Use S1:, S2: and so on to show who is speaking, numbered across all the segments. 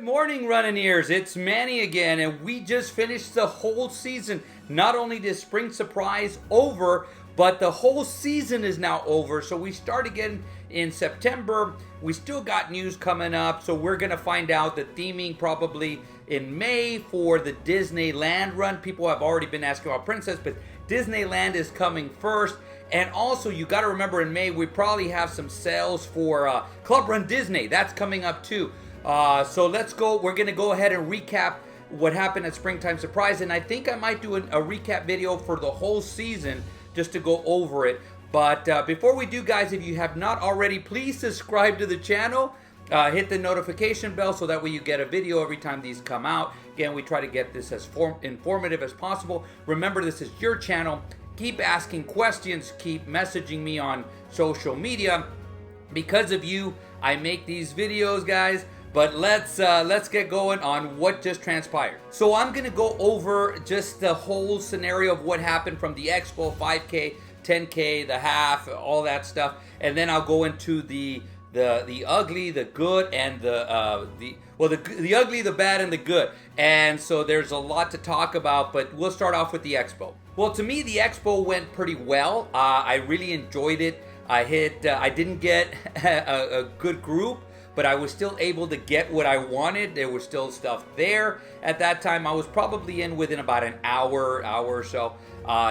S1: Good morning, Runnineers. It's Manny again, and we just finished the whole season. Not only did Spring Surprise over, but the whole season is now over. So we start again in September. We still got news coming up, so we're going to find out the theming probably in May for the Disneyland run. People have already been asking about Princess, but Disneyland is coming first. And also, you got to remember in May, we probably have some sales for Club Run Disney. That's coming up too. So let's go. We're going to go ahead and recap what happened at Springtime Surprise. And I think I might do a recap video for the whole season just to go over it. But before we do, guys, if you have not already, please subscribe to the channel. Hit the notification bell so that way you get a video every time these come out. Again, we try to get this as informative as possible. Remember, this is your channel. Keep asking questions. Keep messaging me on social media. Because of you, I make these videos, guys. But let's get going on what just transpired. So I'm gonna go over just the whole scenario of what happened from the Expo, 5K, 10K, the half, all that stuff, and then I'll go into the ugly, the good, and the ugly, the bad, and the good. And so there's a lot to talk about, but we'll start off with the Expo. Well, to me, the Expo went pretty well. I really enjoyed it. I didn't get a good group, but I was still able to get what I wanted. There was still stuff there at that time. I was probably in within about an hour or so.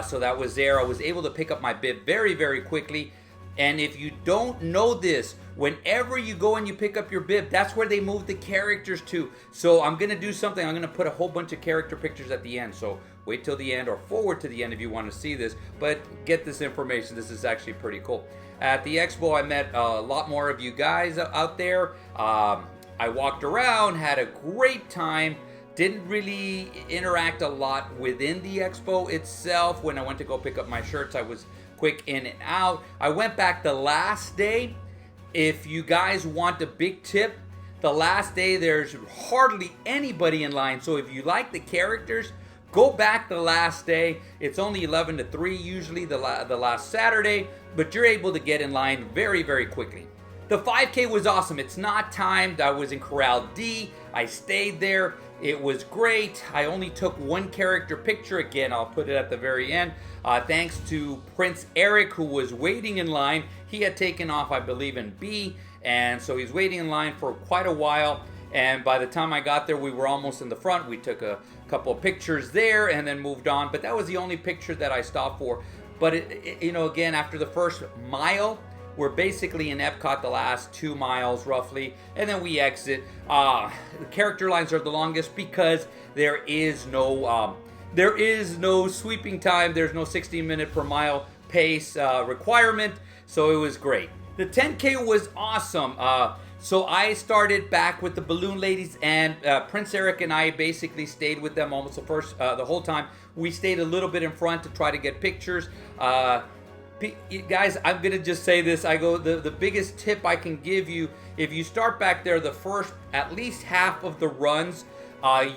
S1: So that was there. I was able to pick up my bib very, very quickly. And if you don't know this, whenever you go and you pick up your bib, that's where they move the characters to. So I'm going to do something. I'm going to put a whole bunch of character pictures at the end. So wait till the end or forward to the end if you want to see this. But get this information. This is actually pretty cool. At the Expo, I met a lot more of you guys out there. I walked around, had a great time. Didn't really interact a lot within the Expo itself. When I went to go pick up my shirts, I was quick in and out. I went back the last day. If you guys want a big tip, the last day there's hardly anybody in line. So if you like the characters, go back the last day. It's only 11 to 3 usually the last Saturday, but you're able to get in line very, very quickly. The 5K was awesome. It's not timed. I was in Corral D. I stayed there. It was great. I only took one character picture. Again, I'll put it at the very end. Thanks to Prince Eric, who was waiting in line. He had taken off, I believe, in B, and so he's waiting in line for quite a while. And by the time I got there, we were almost in the front. We took a couple of pictures there and then moved on. But that was the only picture that I stopped for. But, again, after the first mile, we're basically in Epcot the last 2 miles roughly. And then we exit. The character lines are the longest because there is no sweeping time. There's no 16-minute per mile pace requirement. So it was great. The 10K was awesome. So I started back with the Balloon Ladies, and Prince Eric and I basically stayed with them almost the whole time. We stayed a little bit in front to try to get pictures. Guys, I'm gonna just say this. The biggest tip I can give you, if you start back there, the first at least half of the runs,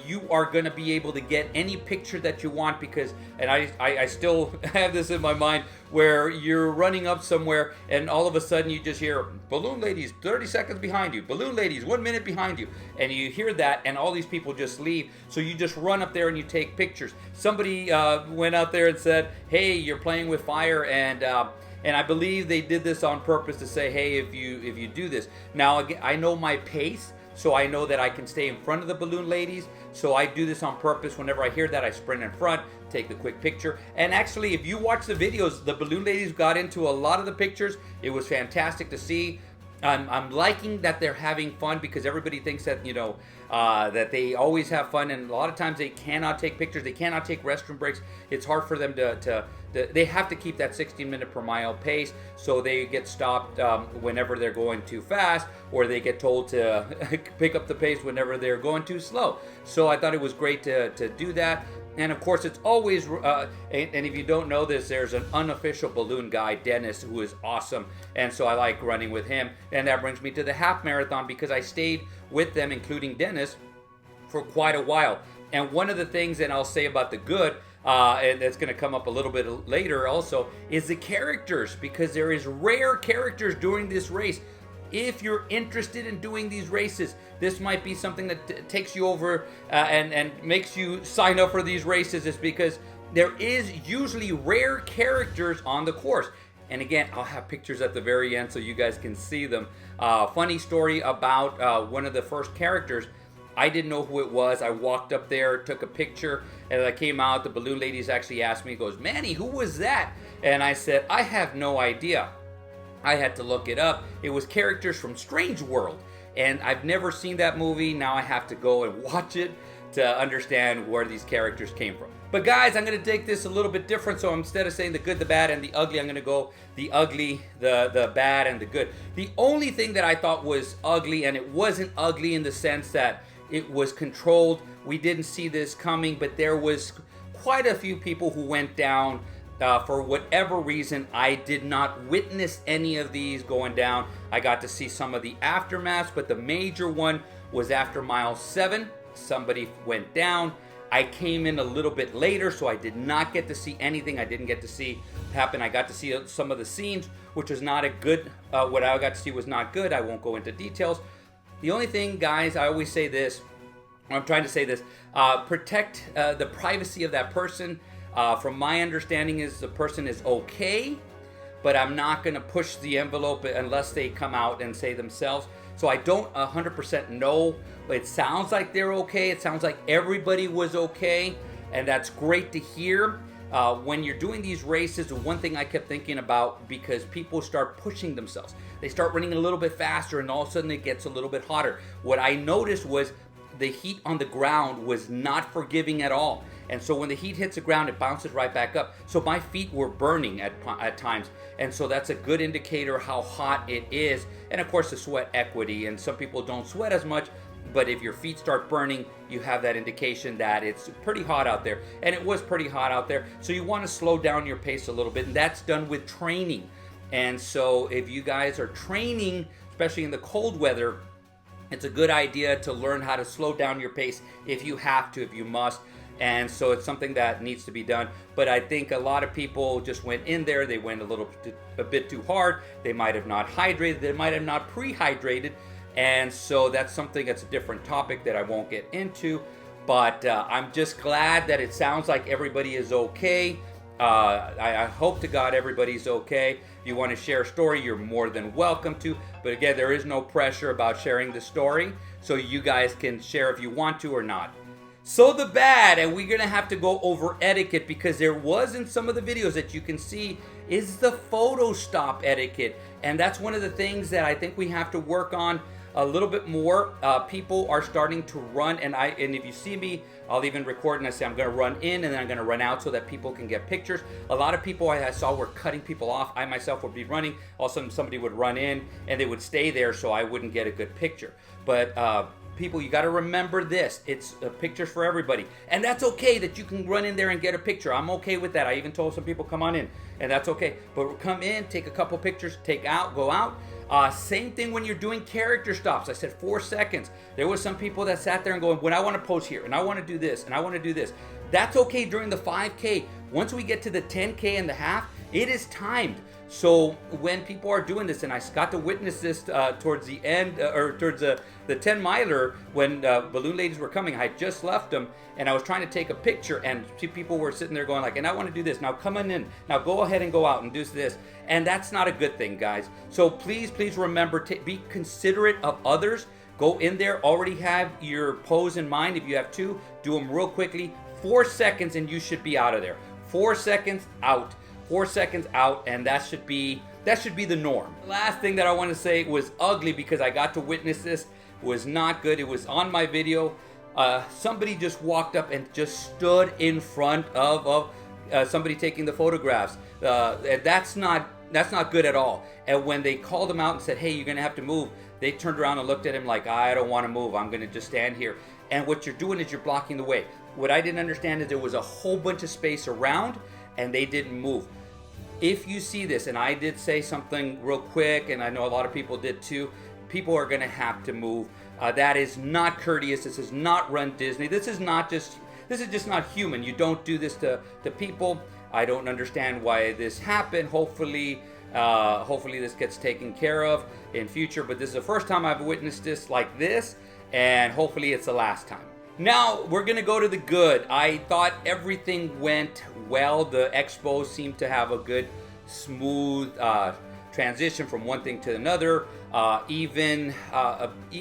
S1: you are going to be able to get any picture that you want because, and I still have this in my mind, where you're running up somewhere and all of a sudden you just hear, Balloon Ladies, 30 seconds behind you, Balloon Ladies, 1 minute behind you, and you hear that and all these people just leave, so you just run up there and you take pictures. Somebody went out there and said, hey, you're playing with fire, and I believe they did this on purpose to say, hey, if you do this. Now, again, I know my pace, so I know that I can stay in front of the Balloon Ladies. So I do this on purpose. Whenever I hear that, I sprint in front, take the quick picture. And actually, if you watch the videos, the Balloon Ladies got into a lot of the pictures. It was fantastic to see. I'm liking that they're having fun because everybody thinks that, that they always have fun. And a lot of times they cannot take pictures. They cannot take restroom breaks. It's hard for them they have to keep that 16-minute per mile pace, so they get stopped whenever they're going too fast, or they get told to pick up the pace whenever they're going too slow. So I thought it was great to do that. And of course, it's always, and if you don't know this, there's an unofficial balloon guy, Dennis, who is awesome. And so I like running with him. And that brings me to the half marathon because I stayed with them, including Dennis, for quite a while. And one of the things, and I'll say about the good, and that's going to come up a little bit later also, is the characters, because there is rare characters during this race. if you're interested in doing these races, this might be something that takes you over and makes you sign up for these races, is because there is usually rare characters on the course. And again, I'll have pictures at the very end so you guys can see them. Funny story about one of the first characters. I didn't know who it was. I walked up there, took a picture, and as I came out, the balloon ladies actually asked me, goes, "Manny, who was that?" And I said, "I have no idea." I had to look it up. It was characters from Strange World. And I've never seen that movie. Now I have to go and watch it to understand where these characters came from. But guys, I'm going to take this a little bit different. So instead of saying the good, the bad, and the ugly, I'm going to go the ugly, the bad, and the good. The only thing that I thought was ugly, and it wasn't ugly in the sense that it was controlled. We didn't see this coming, but there was quite a few people who went down for whatever reason. I did not witness any of these going down. I got to see some of the aftermaths, but the major one was after mile 7. Somebody went down. I came in a little bit later, so I did not get to see anything. I didn't get to see happen. I got to see some of the scenes, which was not a good, what I got to see was not good. I won't go into details. The only thing, guys, I always say this, I'm trying to say this, protect the privacy of that person. From my understanding is the person is okay, but I'm not going to push the envelope unless they come out and say themselves. So I don't 100% know. It sounds like they're okay. It sounds like everybody was okay, and that's great to hear. When you're doing these races, the one thing I kept thinking about, because people start pushing themselves, they start running a little bit faster, and all of a sudden it gets a little bit hotter. What I noticed was the heat on the ground was not forgiving at all. And so when the heat hits the ground, it bounces right back up. So my feet were burning at times. And so that's a good indicator how hot it is. And of course, the sweat equity. And some people don't sweat as much. But if your feet start burning, you have that indication that it's pretty hot out there. And it was pretty hot out there. So you want to slow down your pace a little bit. And that's done with training. And so if you guys are training, especially in the cold weather, it's a good idea to learn how to slow down your pace if you have to, if you must. And so it's something that needs to be done. But I think a lot of people just went in there. They went a bit too hard. They might have not hydrated. They might have not pre-hydrated. And so that's something that's a different topic that I won't get into. But I'm just glad that it sounds like everybody is okay. I hope to God everybody's okay. If you want to share a story, you're more than welcome to. But again, there is no pressure about sharing the story. So you guys can share if you want to or not. So the bad, and we're going to have to go over etiquette, because there was in some of the videos that you can see is the photo stop etiquette. And that's one of the things that I think we have to work on a little bit more. People are starting to run, and if you see me, I'll even record and I say I'm going to run in and then I'm going to run out so that people can get pictures. A lot of people I saw were cutting people off. I myself would be running. All of a sudden somebody would run in and they would stay there so I wouldn't get a good picture. But people, you got to remember this. It's pictures for everybody. And that's okay that you can run in there and get a picture. I'm okay with that. I even told some people, come on in. And that's okay. But come in, take a couple pictures, go out. Same thing when you're doing character stops. I said 4 seconds. There was some people that sat there and going, when I want to pose here, and I want to do this, and I want to do this. That's okay during the 5K. Once we get to the 10K and the half, it is timed. So when people are doing this, and I got to witness this towards the end, or towards the 10 miler, when balloon ladies were coming, I had just left them, and I was trying to take a picture, and people were sitting there going like, and I want to do this, now come on in, now go ahead and go out and do this. And that's not a good thing, guys. So please remember to be considerate of others. Go in there, already have your pose in mind. If you have two, do them real quickly. 4 seconds and you should be out of there. 4 seconds out. 4 seconds out, and that should be the norm. The last thing that I want to say was ugly, because I got to witness this. It was not good. It was on my video. Somebody just walked up and just stood in front of somebody taking the photographs. That's not good at all. And when they called him out and said, hey, you're gonna have to move, they turned around and looked at him like, I don't want to move, I'm gonna just stand here. And what you're doing is you're blocking the way. What I didn't understand is there was a whole bunch of space around and they didn't move. If you see this, and I did say something real quick, and I know a lot of people did too, people are gonna have to move. That is not courteous. This is not Run Disney. This is just not human. You don't do this to people. I don't understand why this happened. Hopefully Hopefully this gets taken care of in future, but this is the first time I've witnessed this like this, and hopefully it's the last time. Now we're gonna go to the good. I thought everything went well. The expo seemed to have a good, smooth transition from one thing to another. Even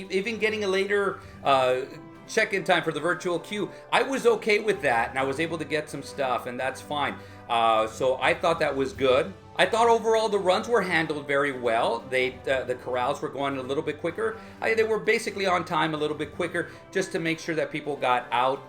S1: getting a later check-in time for the virtual queue, I was okay with that, and I was able to get some stuff, and that's fine. So I thought that was good. I thought overall the runs were handled very well. The corrals were going a little bit quicker. They were basically on time, a little bit quicker, just to make sure that people got out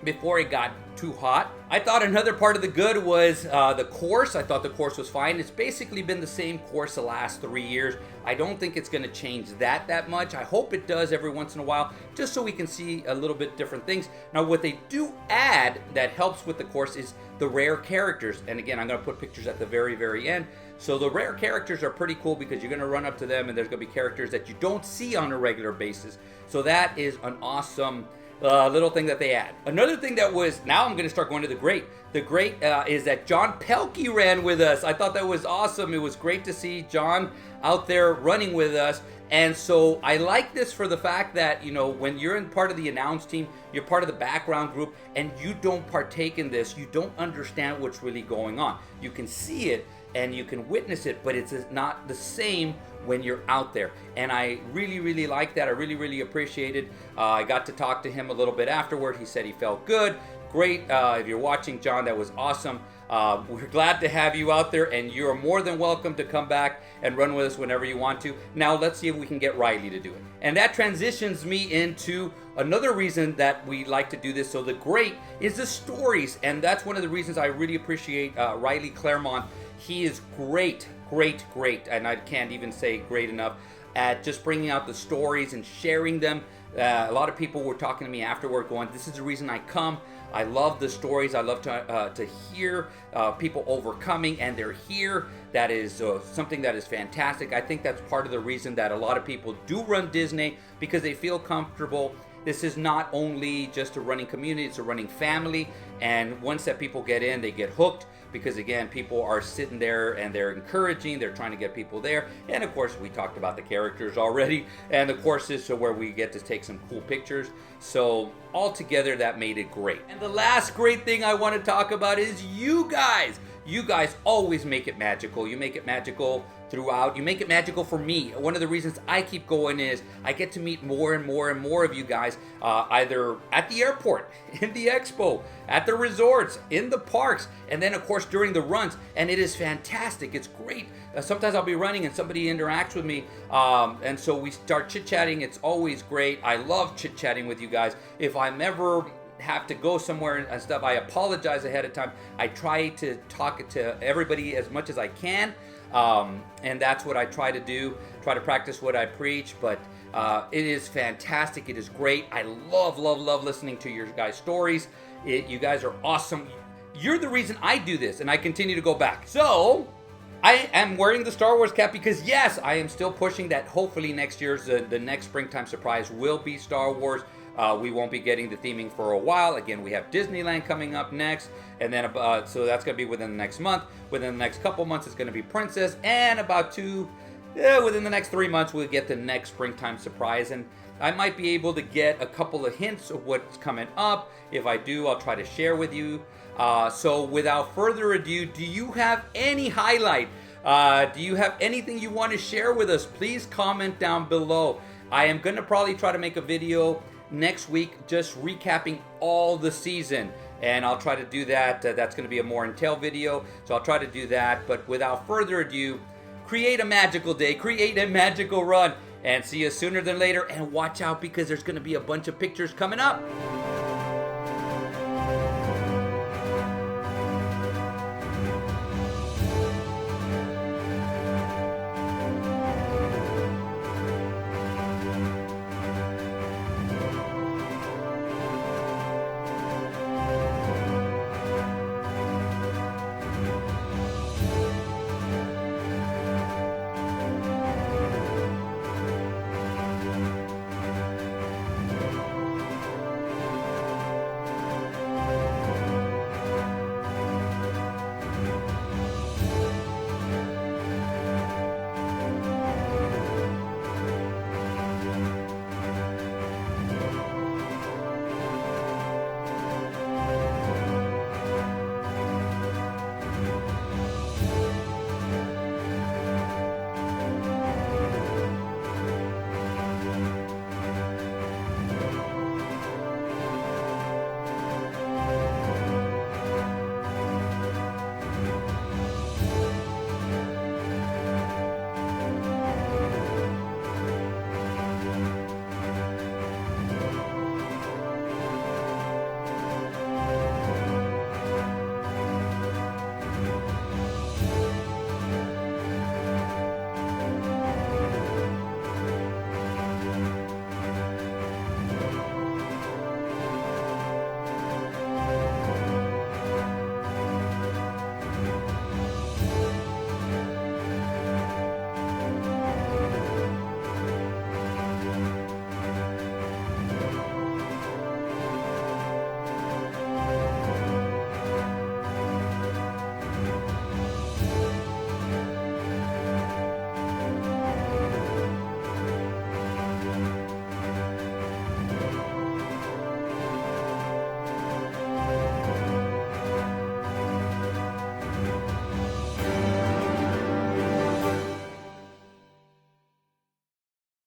S1: before it got too hot. I thought another part of the good was the course. I thought the course was fine. It's basically been the same course the last 3 years. I don't think it's going to change that much. I hope it does every once in a while, just so we can see a little bit different things. Now, what they do add that helps with the course is the rare characters. And again, I'm going to put pictures at the very end. So the rare characters are pretty cool because you're going to run up to them and there's going to be characters that you don't see on a regular basis. So that is an awesome little thing that they add. Another thing that was, now I'm going to start going to the great. The great is that John Pelkey ran with us. I thought that was awesome. It was great to see John out there running with us. And so I like this for the fact that, you know, when you're in part of the announce team, you're part of the background group, and you don't partake in this, you don't understand what's really going on. You can see it and you can witness it, but it's not the same when you're out there. And I really like that. I really appreciate it. I got to talk to him a little bit afterward. He said he felt good. Great. If you're watching, John, that was awesome. We're glad to have you out there, and you're more than welcome to come back and run with us whenever you want to. Now let's see if we can get Riley to do it. And that transitions me into another reason that we like to do this. So the great is the stories, and that's one of the reasons I really appreciate Riley Claremont. He is great, and I can't even say great enough at just bringing out the stories and sharing them. A lot of people were talking to me afterward going, this is the reason I come. I love the stories. I love to hear people overcoming, and they're here. That is something that is fantastic. I think that's part of the reason that a lot of people do run Disney, because they feel comfortable. This is not only just a running community, it's a running family. And once that people get in, they get hooked, because again, people are sitting there and they're encouraging, they're trying to get people there. And of course, we talked about the characters already, and the courses are where we get to take some cool pictures. So altogether, that made it great. And the last great thing I want to talk about is you guys. You guys always make it magical. You make it magical throughout. You make it magical for me. One of the reasons I keep going is I get to meet more and more of you guys, either at the airport, in the expo, at the resorts, in the parks, and then of course during the runs. And it is fantastic. It's great. Sometimes I'll be running and somebody interacts with me, and so we start chit-chatting. It's always great. I love chit-chatting with you guys. If I'm ever have to go somewhere and stuff, I apologize ahead of time. I try to talk to everybody as much as I can, and that's what I try to do, try to practice what I preach. But it is fantastic. It is great. I love listening to your guys' stories. You guys are awesome. You're the reason I do this, and I continue to go back. So I am wearing the Star Wars cap because, yes, I am still pushing that. Hopefully next year's the next springtime surprise will be Star Wars. We won't be getting the theming for a while. Again, we have Disneyland coming up next, and then so that's going to be within the next month. Within the next couple months, it's going to be Princess, and within the next 3 months, we'll get the next springtime surprise. And I might be able to get a couple of hints of what's coming up. If I do, I'll try to share with you. So without further ado, do you have any highlight? Do you have anything you want to share with us? Please comment down below. I am going to probably try to make a video next week just recapping all the season, and I'll try to do that. That's going to be a more entailed video, so I'll try to do that. But without further ado, create a magical day, create a magical run, and see you sooner than later. And watch out, because there's going to be a bunch of pictures coming up.